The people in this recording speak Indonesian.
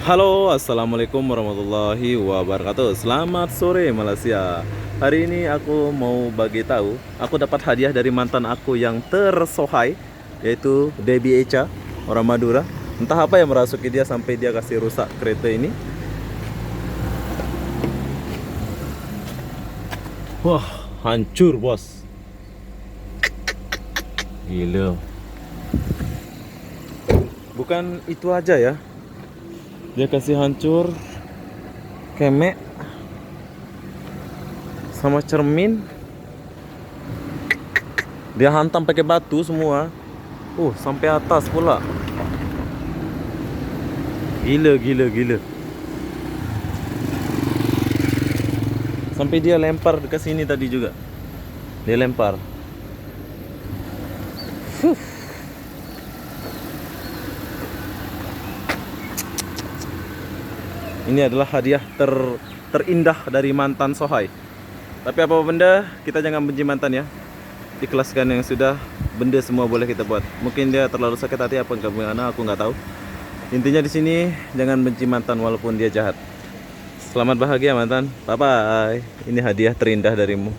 Halo, assalamualaikum warahmatullahi wabarakatuh. Selamat sore Malaysia. Hari ini aku mau bagi tahu, aku dapat hadiah dari mantan aku yang tersohai, yaitu Debbie Echa, orang Madura. Entah apa yang merasuki dia sampai dia kasih rusak kereta ini. Wah, hancur bos. Gila. Bukan itu aja ya. Dia kasih hancur kemek sama cermin. Dia hantam pakai batu semua. Sampai atas pula. Gila, gila, gila. Sampai dia lempar ke sini tadi juga. Dia lempar. Ini adalah hadiah terindah dari mantan sohai. Tapi apa benda, kita jangan benci mantan ya. Ikhlaskan yang sudah, benda semua boleh kita buat. Mungkin dia terlalu sakit hati apa gimana, aku nggak tahu. Intinya di sini jangan benci mantan walaupun dia jahat. Selamat bahagia mantan. Bye bye. Ini hadiah terindah darimu.